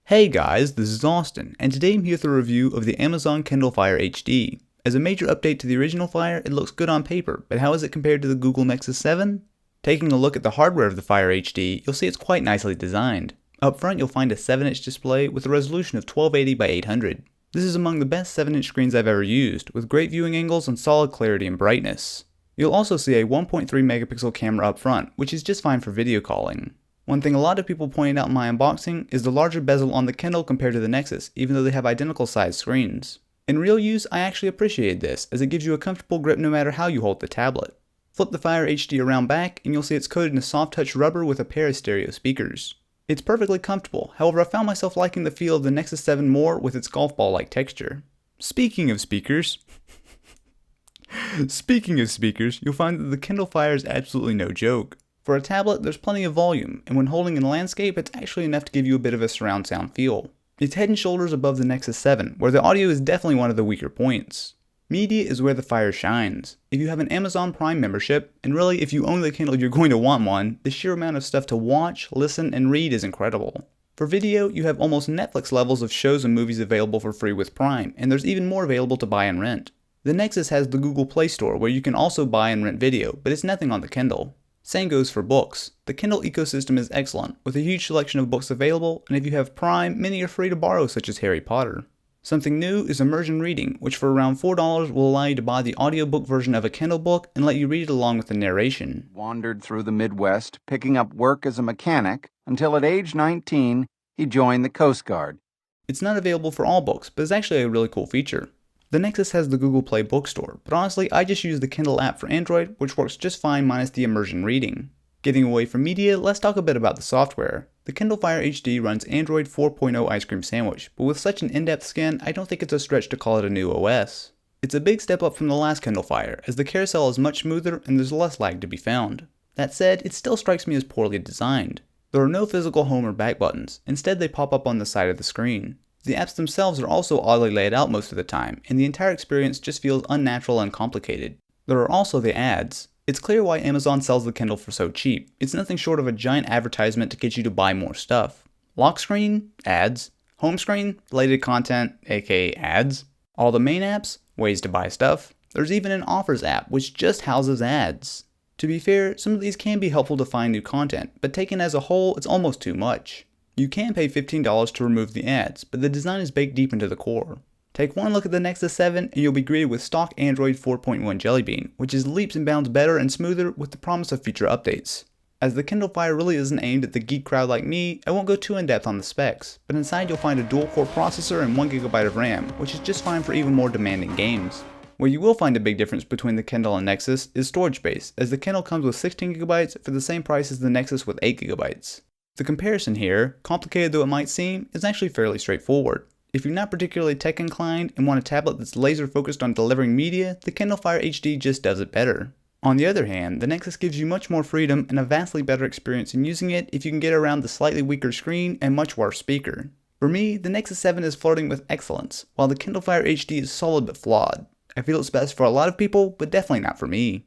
Hey guys, this is Austin, and today I'm here with a review of the Amazon Kindle Fire HD. As a major update to the original Fire, it looks good on paper, but how is it compared to the Google Nexus 7? Taking a look at the hardware of the Fire HD, you'll see it's quite nicely designed. Up front you'll find a 7-inch display with a resolution of 1280 by 800. This is among the best 7-inch screens I've ever used, with great viewing angles and solid clarity and brightness. You'll also see a 1.3 megapixel camera up front, which is just fine for video calling. One thing a lot of people pointed out in my unboxing is the larger bezel on the Kindle compared to the Nexus, even though they have identical sized screens. In real use, I actually appreciated this, as it gives you a comfortable grip no matter how you hold the tablet. Flip the Fire HD around back, and you'll see it's coated in a soft touch rubber with a pair of stereo speakers. It's perfectly comfortable, however I found myself liking the feel of the Nexus 7 more with its golf ball like texture. Speaking of speakers, you'll find that the Kindle Fire is absolutely no joke. For a tablet, there's plenty of volume, and when holding in landscape, it's actually enough to give you a bit of a surround sound feel. It's head and shoulders above the Nexus 7, where the audio is definitely one of the weaker points. Media is where the Fire shines. If you have an Amazon Prime membership, and really if you own the Kindle you're going to want one, the sheer amount of stuff to watch, listen, and read is incredible. For video, you have almost Netflix levels of shows and movies available for free with Prime, and there's even more available to buy and rent. The Nexus has the Google Play Store where you can also buy and rent video, but it's nothing on the Kindle. Same goes for books. The Kindle ecosystem is excellent, with a huge selection of books available, and if you have Prime, many are free to borrow, such as Harry Potter. Something new is immersion reading, which for around $4 will allow you to buy the audiobook version of a Kindle book and let you read it along with the narration. Wandered through the Midwest, picking up work as a mechanic, until at age 19, he joined the Coast Guard. It's not available for all books, but it's actually a really cool feature. The Nexus has the Google Play Bookstore, but honestly I just use the Kindle app for Android, which works just fine minus the immersion reading. Getting away from media, let's talk a bit about the software. The Kindle Fire HD runs Android 4.0 Ice Cream Sandwich, but with such an in-depth scan, I don't think it's a stretch to call it a new OS. It's a big step up from the last Kindle Fire, as the carousel is much smoother and there's less lag to be found. That said, it still strikes me as poorly designed. There are no physical home or back buttons, instead they pop up on the side of the screen. The apps themselves are also oddly laid out most of the time, and the entire experience just feels unnatural and complicated. There are also the ads. It's clear why Amazon sells the Kindle for so cheap. It's nothing short of a giant advertisement to get you to buy more stuff. Lock screen? Ads. Home screen? Related content, aka ads. All the main apps? Ways to buy stuff. There's even an offers app, which just houses ads. To be fair, some of these can be helpful to find new content, but taken as a whole, it's almost too much. You can pay $15 to remove the ads, but the design is baked deep into the core. Take one look at the Nexus 7 and you'll be greeted with stock Android 4.1 Jelly Bean, which is leaps and bounds better and smoother with the promise of future updates. As the Kindle Fire really isn't aimed at the geek crowd like me, I won't go too in-depth on the specs, but inside you'll find a dual-core processor and 1GB of RAM, which is just fine for even more demanding games. Where you will find a big difference between the Kindle and Nexus is storage space, as the Kindle comes with 16GB for the same price as the Nexus with 8GB. The comparison here, complicated though it might seem, is actually fairly straightforward. If you're not particularly tech inclined and want a tablet that's laser focused on delivering media, the Kindle Fire HD just does it better. On the other hand, the Nexus gives you much more freedom and a vastly better experience in using it if you can get around the slightly weaker screen and much worse speaker. For me, the Nexus 7 is flirting with excellence, while the Kindle Fire HD is solid but flawed. I feel it's best for a lot of people, but definitely not for me.